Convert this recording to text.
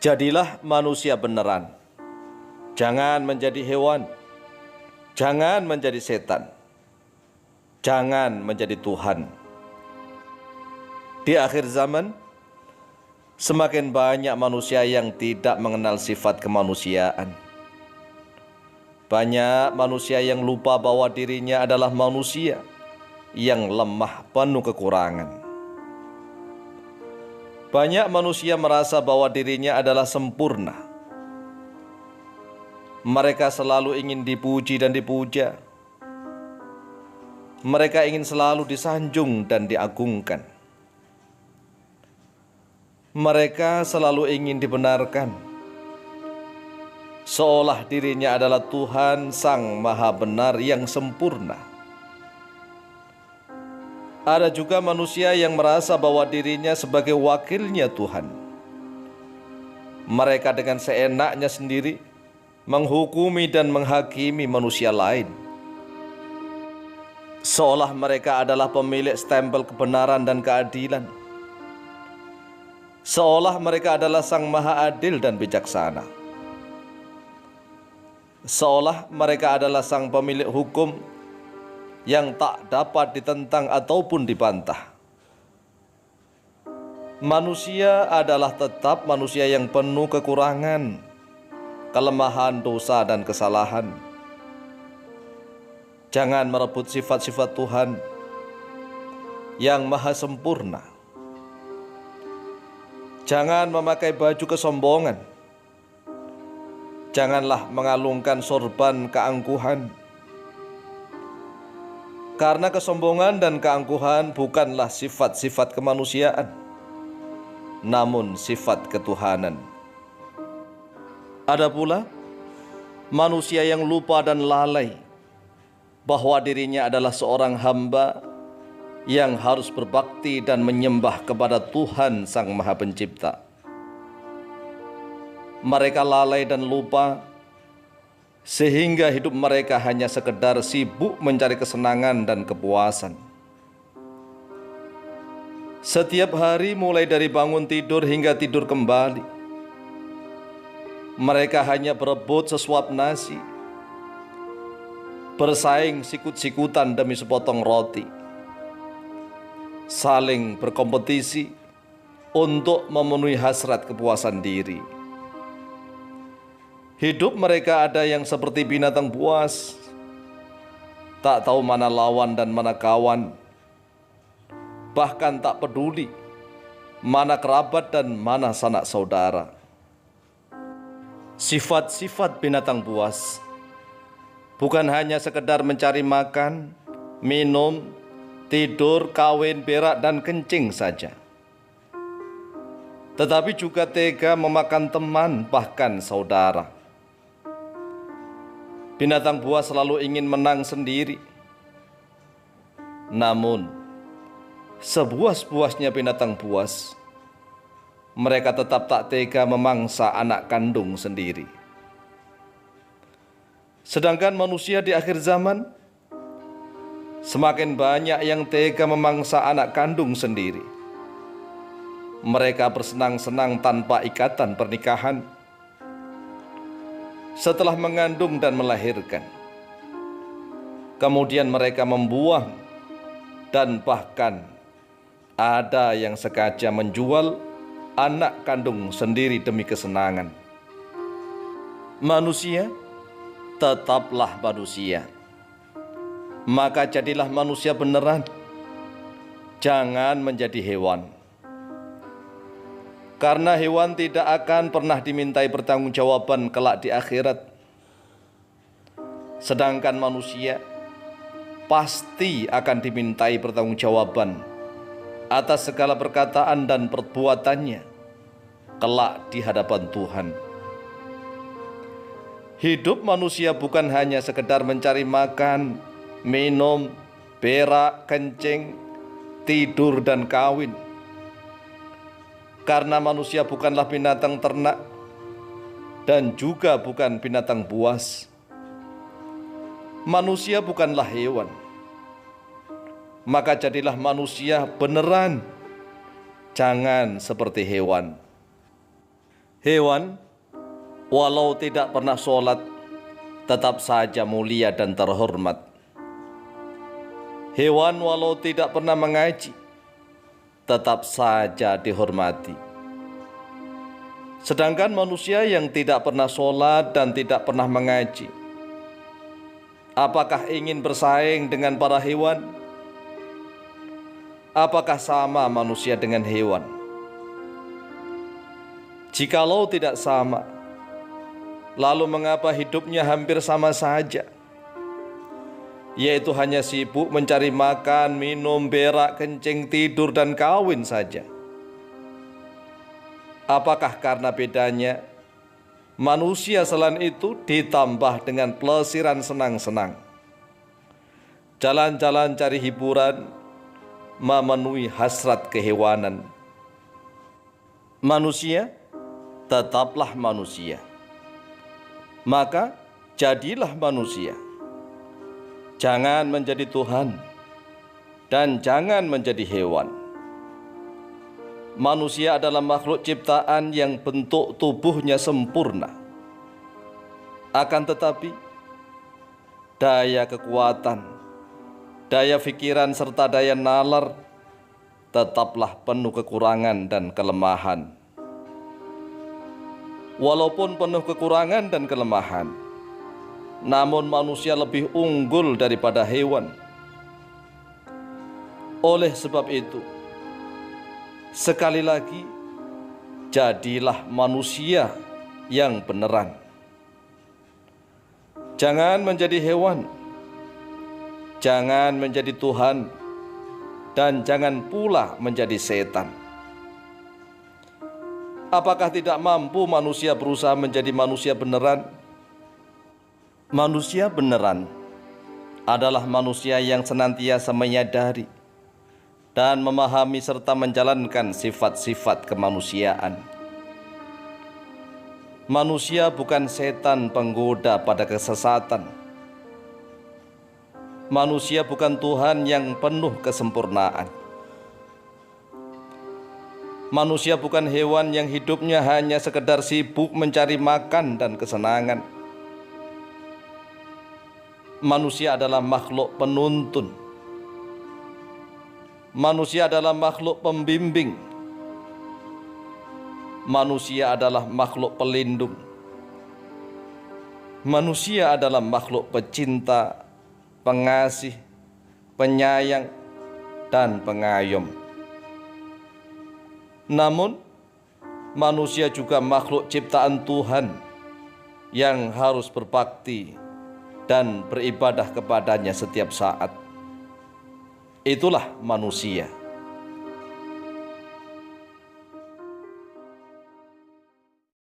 Jadilah manusia beneran. Jangan menjadi hewan. Jangan menjadi setan. Jangan menjadi Tuhan. Di akhir zaman, semakin banyak manusia yang tidak mengenal sifat kemanusiaan. Banyak manusia yang lupa bahwa dirinya adalah manusia yang lemah, penuh kekurangan. Banyak manusia merasa bahwa dirinya adalah sempurna. Mereka selalu ingin dipuji dan dipuja. Mereka ingin selalu disanjung dan diagungkan. Mereka selalu ingin dibenarkan, seolah dirinya adalah Tuhan Sang Maha Benar yang sempurna. Ada juga manusia yang merasa bahwa dirinya sebagai wakilnya Tuhan. Mereka dengan seenaknya sendiri menghukumi dan menghakimi manusia lain, seolah mereka adalah pemilik stempel kebenaran dan keadilan, seolah mereka adalah Sang Maha Adil dan bijaksana, seolah mereka adalah Sang pemilik hukum yang tak dapat ditentang ataupun dibantah. Manusia adalah tetap manusia yang penuh kekurangan, kelemahan, dosa, dan kesalahan. Jangan merebut sifat-sifat Tuhan yang maha sempurna. Jangan memakai baju kesombongan. Janganlah mengalungkan sorban keangkuhan. Karena kesombongan dan keangkuhan bukanlah sifat-sifat kemanusiaan, namun sifat ketuhanan. Ada pula manusia yang lupa dan lalai bahwa dirinya adalah seorang hamba yang harus berbakti dan menyembah kepada Tuhan Sang Maha Pencipta. Mereka lalai dan lupa, sehingga hidup mereka hanya sekedar sibuk mencari kesenangan dan kepuasan. Setiap hari mulai dari bangun tidur hingga tidur kembali, mereka hanya berebut sesuap nasi, bersaing sikut-sikutan demi sepotong roti, saling berkompetisi untuk memenuhi hasrat kepuasan diri. Hidup mereka ada yang seperti binatang buas, tak tahu mana lawan dan mana kawan, bahkan tak peduli mana kerabat dan mana sanak saudara. Sifat-sifat binatang buas bukan hanya sekedar mencari makan, minum, tidur, kawin, berak, dan kencing saja, tetapi juga tega memakan teman, bahkan saudara. Binatang buas selalu ingin menang sendiri. Namun, sebuas-buasnya binatang buas, mereka tetap tak tega memangsa anak kandung sendiri. Sedangkan manusia di akhir zaman, semakin banyak yang tega memangsa anak kandung sendiri. Mereka bersenang-senang tanpa ikatan pernikahan, setelah mengandung dan melahirkan. Kemudian mereka membuang, dan bahkan ada yang sengaja menjual anak kandung sendiri demi kesenangan. Manusia tetaplah manusia, maka jadilah manusia beneran. Jangan menjadi hewan. Karena hewan tidak akan pernah dimintai pertanggungjawaban kelak di akhirat. Sedangkan manusia pasti akan dimintai pertanggungjawaban atas segala perkataan dan perbuatannya kelak di hadapan Tuhan. Hidup manusia bukan hanya sekedar mencari makan, minum, berak, kencing, tidur, dan kawin. Karena manusia bukanlah binatang ternak dan juga bukan binatang buas. Manusia bukanlah hewan. Maka jadilah manusia beneran. Jangan seperti hewan. Hewan, walau tidak pernah sholat, tetap saja mulia dan terhormat. Hewan, walau tidak pernah mengaji, tetap saja dihormati. Sedangkan manusia yang tidak pernah sholat dan tidak pernah mengaji, apakah ingin bersaing dengan para hewan? Apakah sama manusia dengan hewan? Jikalau tidak sama, lalu mengapa hidupnya hampir sama saja? Yaitu hanya sibuk mencari makan, minum, berak, kencing, tidur, dan kawin saja. Apakah karena bedanya manusia selain itu ditambah dengan pelesiran senang-senang, jalan-jalan cari hiburan, memenuhi hasrat kehewanan? Manusia tetaplah manusia, maka jadilah manusia. Jangan menjadi Tuhan dan jangan menjadi hewan. Manusia adalah makhluk ciptaan yang bentuk tubuhnya sempurna. Akan tetapi, daya kekuatan, daya pikiran serta daya nalar tetaplah penuh kekurangan dan kelemahan. Walaupun penuh kekurangan dan kelemahan, namun manusia lebih unggul daripada hewan. Oleh sebab itu, sekali lagi, jadilah manusia yang beneran. Jangan menjadi hewan, jangan menjadi Tuhan, dan jangan pula menjadi setan. Apakah tidak mampu manusia berusaha menjadi manusia beneran? Manusia beneran adalah manusia yang senantiasa menyadari dan memahami serta menjalankan sifat-sifat kemanusiaan. Manusia bukan setan penggoda pada kesesatan. Manusia bukan Tuhan yang penuh kesempurnaan. Manusia bukan hewan yang hidupnya hanya sekedar sibuk mencari makan dan kesenangan. Manusia adalah makhluk penuntun. Manusia adalah makhluk pembimbing. Manusia adalah makhluk pelindung. Manusia adalah makhluk pecinta, pengasih, penyayang, dan pengayom. Namun, manusia juga makhluk ciptaan Tuhan yang harus berbakti dan beribadah kepadanya setiap saat. Itulah manusia.